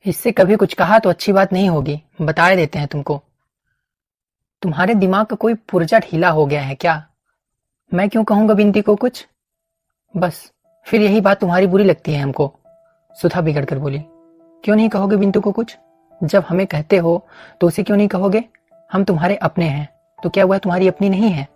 इससे कभी कुछ कहा तो अच्छी बात नहीं होगी, बता देते हैं तुमको। तुम्हारे दिमाग का कोई पुर्जा ढीला हो गया है क्या? मैं क्यों कहूंगा बिंती को कुछ? बस, फिर यही बात तुम्हारी बुरी लगती है हमको। सुधा बिगड़ कर बोली। क्यों नहीं कहोगे बिंतु को कुछ? जब हमें कहते हो तो उसे क्यों नहीं कहोगे? हम तुम्हारे अपने हैं, तो क्या वह तुम्हारी अपनी नहीं है?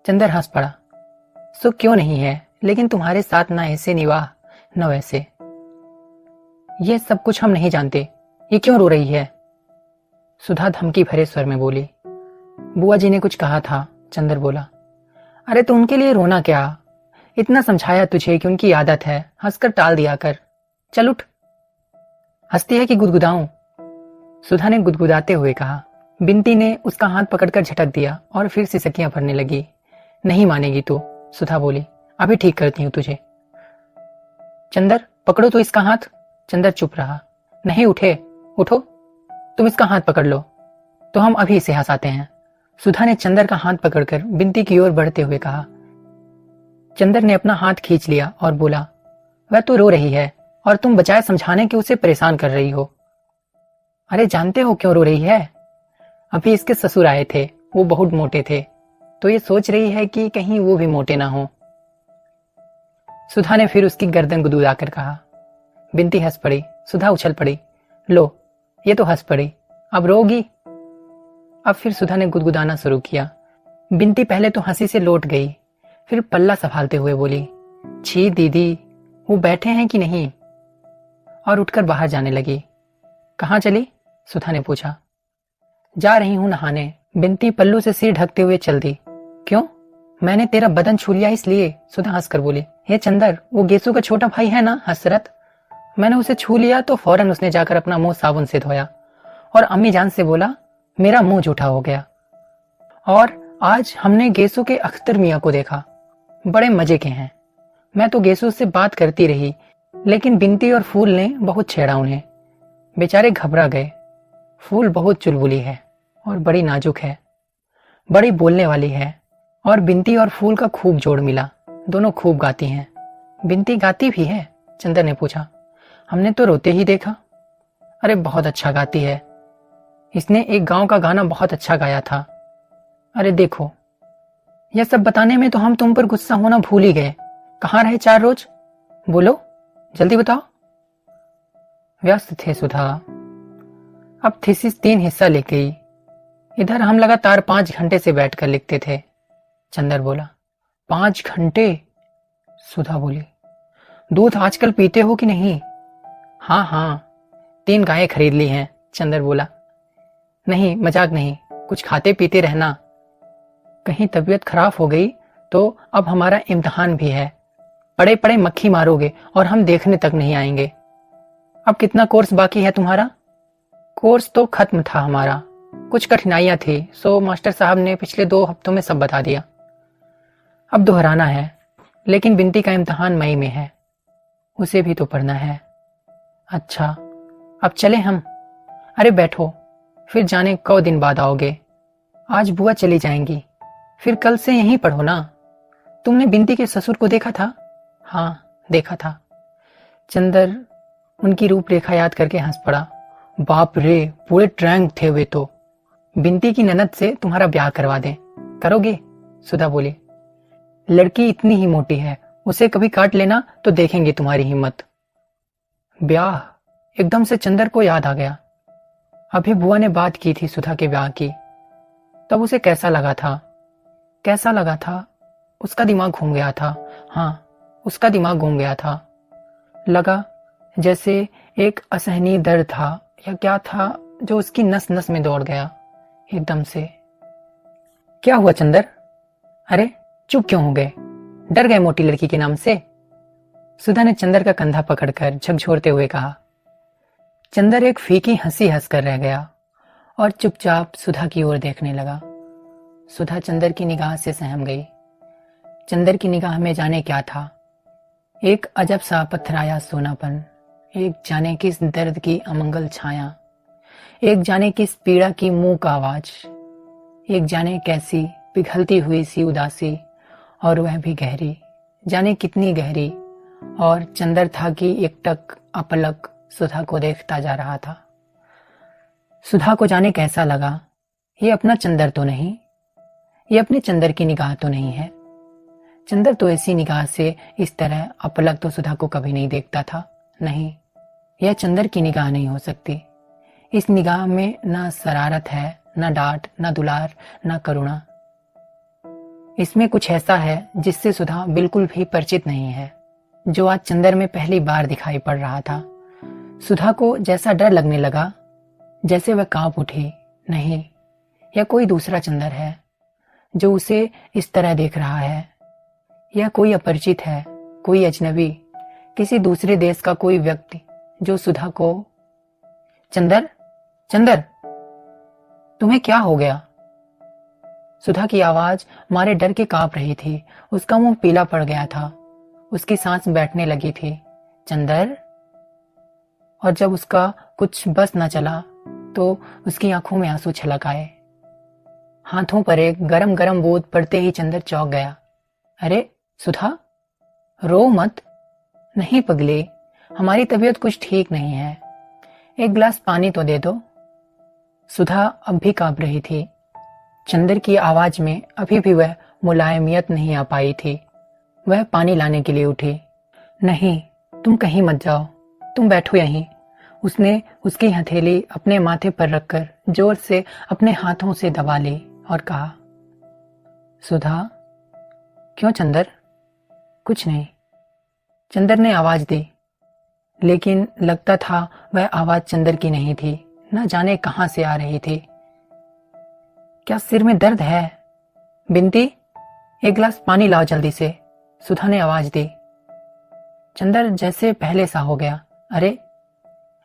चंदर हंस पड़ा। सो क्यों नहीं है, लेकिन तुम्हारे साथ ना ऐसे निवाह न वैसे। ये सब कुछ हम नहीं जानते। ये क्यों रो रही है? सुधा धमकी भरे स्वर में बोली। बुआ जी ने कुछ कहा था, चंदर बोला। अरे तो उनके लिए रोना क्या? इतना समझाया तुझे कि उनकी आदत है, हंसकर टाल दिया कर। चल उठ। हंसती है कि गुदगुदाऊं? सुधा ने गुदगुदाते हुए कहा। बिंती ने उसका हाथ पकड़कर झटक दिया और फिर सिसकियां भरने लगी। नहीं मानेगी तो, सुधा बोली। अभी ठीक करती हूं तुझे। चंदर पकड़ो तो इसका हाथ। चंदर चुप रहा। नहीं उठे। उठो, तुम इसका हाथ पकड़ लो तो हम अभी इसे हंसाते हैं। सुधा ने चंदर का हाथ पकड़कर बिंती की ओर बढ़ते हुए कहा। चंदर ने अपना हाथ खींच लिया और बोला, वह तो रो रही है और तुम बजाय समझाने के उसे परेशान कर रही हो। अरे जानते हो क्यों रो रही है? अभी इसके ससुर आए थे, वो बहुत मोटे थे, तो ये सोच रही है कि कहीं वो भी मोटे ना हो। सुधा ने फिर उसकी गर्दन गुदगुदाकर कहा। बिंती हंस पड़ी। सुधा उछल पड़ी। लो, ये तो हंस पड़ी, अब रोगी? अब फिर सुधा ने गुदगुदाना शुरू किया। बिंती पहले तो हंसी से लौट गई, फिर पल्ला संभालते हुए बोली, छी दीदी, वो बैठे हैं कि नहीं? और उठकर बाहर जाने लगी। कहाँ चली? सुधा ने पूछा। जा रही हूं नहाने। बिंती पल्लू से सिर ढकते हुए चल दी। क्यों? मैंने तेरा बदन छू लिया इसलिए? सुधा हंसकर बोली। हे चंदर, वो गेसू का छोटा भाई है ना, हसरत, मैंने उसे छू लिया तो फौरन उसने जाकर अपना मुंह साबुन से धोया और अम्मी जान से बोला, मेरा मुंह झूठा हो गया। और आज हमने गेसू के अख्तर मियाँ को देखा, बड़े मजे के हैं। मैं तो गेसू से बात करती रही, लेकिन बिंती और फूल ने बहुत छेड़ा उन्हें। बेचारे घबरा गए। फूल बहुत चुलबुली है और बड़ी नाजुक है, बड़ी बोलने वाली है, और बिंती और फूल का खूब जोड़ मिला। दोनों खूब गाती हैं। बिंती गाती भी है? चंदर ने पूछा। हमने तो रोते ही देखा। अरे बहुत अच्छा गाती है, इसने एक गांव का गाना बहुत अच्छा गाया था। अरे देखो, यह सब बताने में तो हम तुम पर गुस्सा होना भूल ही गए। कहाँ रहे 4 रोज? बोलो, जल्दी बताओ। व्यस्त थे सुधा। अब थीसिस 3 हिस्सा ले गई। इधर हम लगातार 5 घंटे से बैठकर लिखते थे। चंदर बोला। 5 घंटे? सुधा बोली। दूध आजकल पीते हो कि नहीं? हाँ हाँ, 3 गायें खरीद ली हैं। चंदर बोला। नहीं, मजाक नहीं, कुछ खाते पीते रहना। कहीं तबीयत खराब हो गई तो अब हमारा इम्तिहान भी है। पड़े पड़े मक्खी मारोगे और हम देखने तक नहीं आएंगे। अब कितना कोर्स बाकी है तुम्हारा? कोर्स तो खत्म था हमारा, कुछ कठिनाइयां थी, सो मास्टर साहब ने पिछले 2 हफ्तों में सब बता दिया। अब दोहराना है, लेकिन बिंती का इम्तिहान मई में है, उसे भी तो पढ़ना है। अच्छा, अब चले हम? अरे बैठो, फिर जाने कौ दिन बाद आओगे। आज बुआ चली जाएंगी, फिर कल से यहीं पढ़ो ना। तुमने बिंती के ससुर को देखा था? हाँ, देखा था। चंदर उनकी रूपरेखा याद करके हंस पड़ा। बाप रे, पूरे ट्रैंक थे वे तो। बिंती की ननद से तुम्हारा ब्याह करवा दें, करोगे? सुधा बोली। लड़की इतनी ही मोटी है, उसे कभी काट लेना तो देखेंगे तुम्हारी हिम्मत। ब्याह? एकदम से चंदर को याद आ गया। अभी बुआ ने बात की थी सुधा के ब्याह की। तब उसे कैसा लगा था? कैसा लगा था? उसका दिमाग घूम गया था। हाँ, उसका दिमाग घूम गया था। लगा जैसे एक असहनीय दर्द था या क्या था जो उसकी नस नस में दौड़ गया एकदम से। क्या हुआ चंदर? अरे चुप क्यों हो गए? डर गए मोटी लड़की के नाम से? सुधा ने चंदर का कंधा पकड़कर झकझोरते हुए कहा। चंदर एक फीकी हंसी हंसकर रह गया और चुपचाप सुधा की ओर देखने लगा। सुधा चंदर की निगाह से सहम गई। चंदर की निगाह में जाने क्या था, एक अजब सा पथराया सोनापन, एक जाने किस दर्द की अमंगल छाया, एक जाने किस पीड़ा की मूक आवाज, एक जाने कैसी पिघलती हुई सी उदासी, और वह भी गहरी, जाने कितनी गहरी। और चंदर था कि एकटक अपलक सुधा को देखता जा रहा था। सुधा को जाने कैसा लगा, ये अपना चंदर तो नहीं, ये अपने चंदर की निगाह तो नहीं है। चंदर तो ऐसी निगाह से इस तरह अपलक तो सुधा को कभी नहीं देखता था। नहीं, यह चंदर की निगाह नहीं हो सकती। इस निगाह में ना शरारत है, ना डांट, ना दुलार, ना करुणा। इसमें कुछ ऐसा है जिससे सुधा बिल्कुल भी परिचित नहीं है, जो आज चंदर में पहली बार दिखाई पड़ रहा था। सुधा को जैसा डर लगने लगा, जैसे वह कांप उठी। नहीं, यह कोई दूसरा चंदर है जो उसे इस तरह देख रहा है। यह कोई अपरिचित है, कोई अजनबी, किसी दूसरे देश का कोई व्यक्ति जो सुधा को चंदर, चंदर, तुम्हें क्या हो गया? सुधा की आवाज मारे डर के कांप रही थी। उसका मुंह पीला पड़ गया था, उसकी सांस बैठने लगी थी। चंदर। और जब उसका कुछ बस न चला तो उसकी आंखों में आंसू छलक आए। हाथों पर एक गरम गरम बूंद पड़ते ही चंदर चौंक गया। अरे सुधा, रो मत। नहीं पगली, हमारी तबीयत कुछ ठीक नहीं है, एक गिलास पानी तो दे दो। सुधा अब भी कांप रही थी। चंदर की आवाज में अभी भी वह मुलायमियत नहीं आ पाई थी। वह पानी लाने के लिए उठी। नहीं, तुम कहीं मत जाओ, तुम बैठो यहीं। उसने उसकी हथेली अपने माथे पर रखकर जोर से अपने हाथों से दबा ली और कहा, सुधा। क्यों चंदर? कुछ नहीं, चंदर ने आवाज दी, लेकिन लगता था वह आवाज चंदर की नहीं थी, न जाने कहां से आ रही थी। क्या सिर में दर्द है? बिंती, एक गिलास पानी लाओ जल्दी से, सुधा ने आवाज दी। चंदर जैसे पहले सा हो गया। अरे,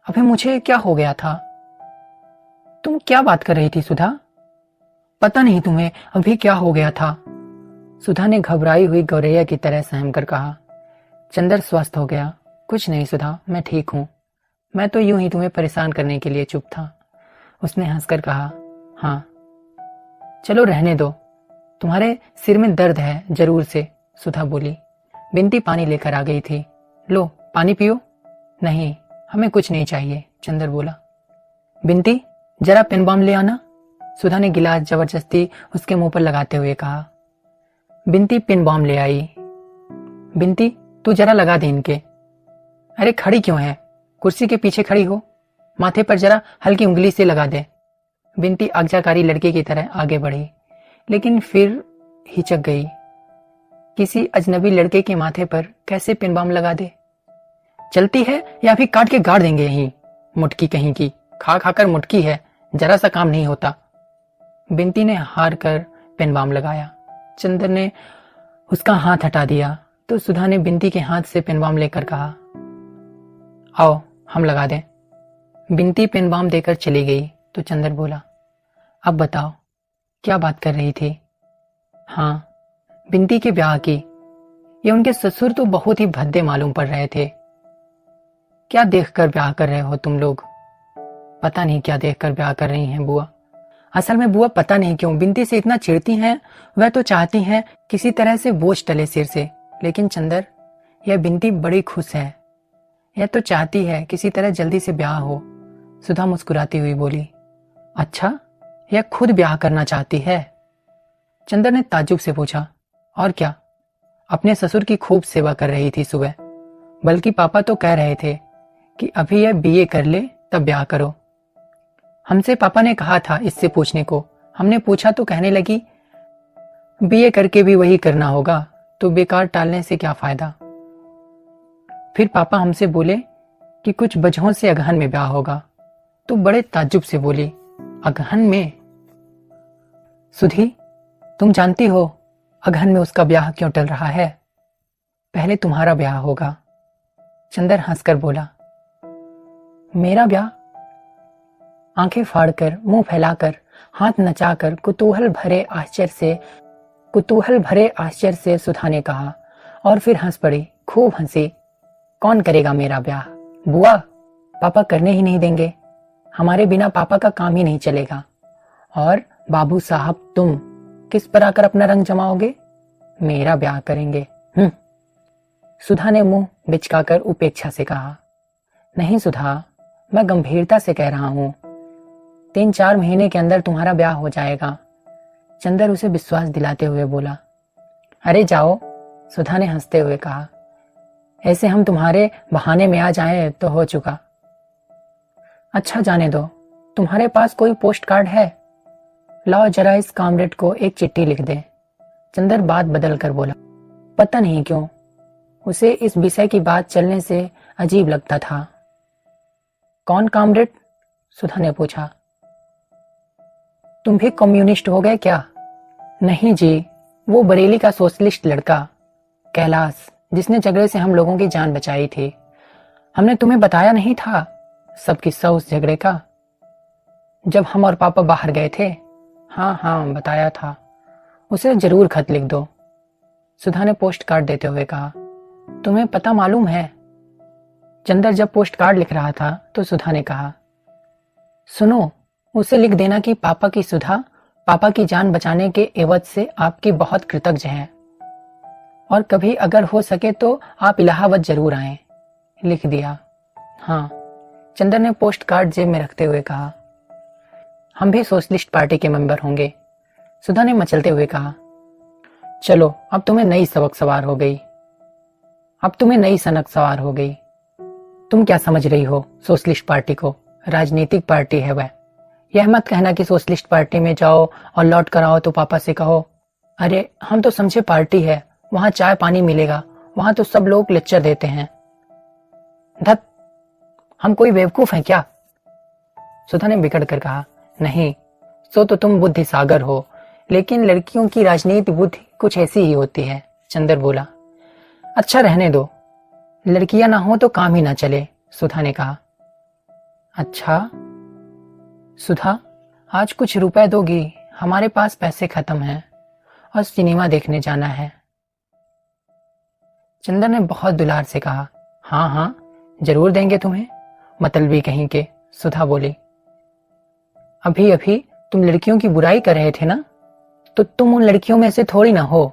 अबे मुझे क्या हो गया था? तुम क्या बात कर रही थी सुधा? पता नहीं तुम्हें अभी क्या हो गया था? सुधा ने घबराई हुई गौरैया की तरह सहम कर कहा। चंदर स्वस्थ हो गया। कुछ नहीं सुधा, मैं ठीक हूं। मैं तो यूं ही तुम्हें परेशान करने के लिए चुप था। उसने हंसकर कहा, हाँ चलो रहने दो, तुम्हारे सिर में दर्द है जरूर से, सुधा बोली। बिंती पानी लेकर आ गई थी। लो पानी पियो। नहीं, हमें कुछ नहीं चाहिए, चंदर बोला। बिंती, जरा पेन बॉम ले आना, सुधा ने गिलास जबरदस्ती उसके मुंह पर लगाते हुए कहा। बिंती पेन बॉम ले आई। बिंती, तू जरा लगा दे इनके। अरे खड़ी क्यों है? कुर्सी के पीछे खड़ी हो, माथे पर जरा हल्की उंगली से लगा दे। बिंती आज्ञाकारी लड़के की तरह आगे बढ़ी, लेकिन फिर हिचक गई। किसी अजनबी लड़के के माथे पर कैसे पिन बम लगा दे? चलती है या फिर काट के गाड़ देंगे यहीं, मुटकी कहीं की, खा खाकर मुटकी है, जरा सा काम नहीं होता। बिंती ने हार कर पिन बम लगाया। चंदर ने उसका हाथ हटा दिया तो सुधा ने बिंती के हाथ से पिन बम लेकर कहा, आओ हम लगा दें। बिंती पिन बम देकर चली गई तो चंदर बोला, अब बताओ क्या बात कर रही थी? हाँ, बिंती के ब्याह की। ये उनके ससुर तो बहुत ही भद्दे मालूम पड़ रहे थे। क्या देखकर ब्याह कर रहे हो तुम लोग? पता नहीं क्या देखकर ब्याह कर रही हैं बुआ। असल में बुआ पता नहीं क्यों बिंती से इतना चिढ़ती हैं। वह तो चाहती हैं किसी तरह से बोझ टले सिर से, लेकिन चंदर, यह बिंती बड़ी खुश है। यह तो चाहती है किसी तरह जल्दी से ब्याह हो। सुधा मुस्कुराती हुई बोली, अच्छा, यह खुद ब्याह करना चाहती है? चंदर ने ताज्जुब से पूछा, और क्या, अपने ससुर की खूब सेवा कर रही थी सुबह। बल्कि पापा तो कह रहे थे कि अभी यह बीए कर ले तब ब्याह करो। हमसे पापा ने कहा था इससे पूछने को। हमने पूछा तो कहने लगी, बीए करके भी वही करना होगा, तो बेकार टालने से क्या फायदा। फिर पापा हमसे बोले कि कुछ वजहों से अगहन में ब्याह होगा, तो बड़े ताज्जुब से बोली, अगहन में? सुधी, तुम जानती हो अगहन में उसका ब्याह क्यों टल रहा है? पहले तुम्हारा ब्याह होगा। चंदर हंसकर बोला, मेरा ब्याह? आंखें फाड़कर, मुंह फैलाकर, हाथ नचाकर कुतूहल भरे आश्चर्य से सुधा ने कहा, और फिर हंस पड़ी, खूब हंसी। कौन करेगा मेरा ब्याह? बुआ, पापा करने ही नहीं देंगे। हमारे बिना पापा का काम ही नहीं चलेगा। और बाबू साहब, तुम किस पर आकर अपना रंग जमाओगे? मेरा ब्याह करेंगे। सुधा ने मुंह बिचकाकर उपेक्षा से कहा, नहीं सुधा, मैं गंभीरता से कह रहा हूं। 3-4 महीने के अंदर तुम्हारा ब्याह हो जाएगा। चंदर उसे विश्वास दिलाते हुए बोला। अरे जाओ, सुधा ने हंसते हुए कहा। ऐसे हम तुम्हारे बहाने में आ जाएं तो हो चुका। अच्छा जाने दो, तुम्हारे पास कोई पोस्ट कार्ड है? लाओ जरा इस कामरेड को एक चिट्ठी लिख दे। चंदर बात बदल कर बोला। पता नहीं क्यों उसे इस विषय की बात चलने से अजीब लगता था। कौन कामरेड? सुधा ने पूछा। तुम भी कम्युनिस्ट हो गए क्या? नहीं जी, वो बरेली का सोशलिस्ट लड़का कैलाश, जिसने झगड़े से हम लोगों की जान बचाई थी। हमने तुम्हें बताया नहीं था सब किस्सा उस झगड़े का, जब हम और पापा बाहर गए थे? हाँ बताया था। उसे जरूर खत लिख दो। सुधा ने पोस्ट कार्ड देते हुए कहा। तुम्हें पता मालूम है? चंदर जब पोस्ट कार्ड लिख रहा था तो सुधा ने कहा, सुनो, उसे लिख देना कि पापा की सुधा पापा की जान बचाने के एवज से आपकी बहुत कृतज्ञ है, और कभी अगर हो सके तो आप इलाहाबाद जरूर आएं। लिख दिया। हाँ, चंदर ने पोस्ट कार्ड जेब में रखते हुए कहा। हम भी सोशलिस्ट पार्टी के मेंबर होंगे, सुधा ने मचलते हुए कहा। चलो, अब तुम्हें नई सनक सवार हो गई। तुम क्या समझ रही हो सोशलिस्ट पार्टी को? राजनीतिक पार्टी है वह। यह मत कहना कि सोशलिस्ट पार्टी में जाओ और लौट कर आओ तो पापा से कहो, अरे हम तो समझे पार्टी है, वहां चाय पानी मिलेगा, वहां तो सब लोग लेक्चर देते हैं। धत, हम कोई बेवकूफ हैं क्या? सुधा ने बिगड़ कर कहा। नहीं, सो तो तुम बुद्धि सागर हो, लेकिन लड़कियों की राजनीति बुद्धि कुछ ऐसी ही होती है। चंदर बोला। अच्छा रहने दो, लड़कियां ना हो तो काम ही ना चले, सुधा ने कहा। अच्छा सुधा, आज कुछ रुपए दोगी? हमारे पास पैसे खत्म हैं और सिनेमा देखने जाना है। चंदर ने बहुत दुलार से कहा। हाँ जरूर देंगे तुम्हें, मतलबी कहीं के, सुधा बोली। अभी अभी तुम लड़कियों की बुराई कर रहे थे ना, तो तुम उन लड़कियों में से थोड़ी ना हो,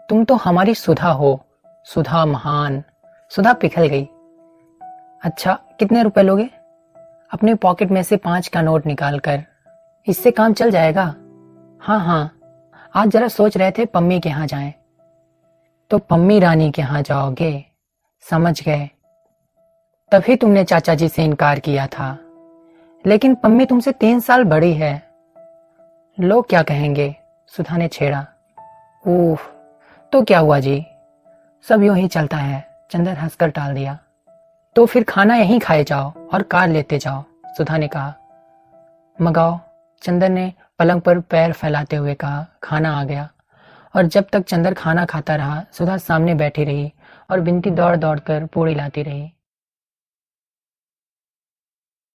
तुम तो हमारी सुधा हो। सुधा महान। सुधा पिघल गई। अच्छा, कितने रुपए लोगे? अपनी पॉकेट में से 5 का नोट निकालकर। इससे काम चल जाएगा? हाँ, आज जरा सोच रहे थे पम्मी के यहाँ जाएं। तो पम्मी रानी के यहाँ जाओगे? समझ गए, तभी तुमने चाचा जी से इनकार किया था। लेकिन पम्मी तुमसे 3 साल बड़ी है। लोग क्या कहेंगे? सुधा ने छेड़ा। उफ, तो क्या हुआ जी, सब यूं ही चलता है, चंदर हंसकर टाल दिया। तो फिर खाना यहीं खाए जाओ और कार लेते जाओ, सुधा ने कहा। मगाओ, चंदर ने पलंग पर पैर फैलाते हुए कहा। खाना आ गया, और जब तक चंदर खाना खाता रहा, सुधा सामने बैठी रही और बिनती दौड़ दौड़ कर पूड़ी लाती रही।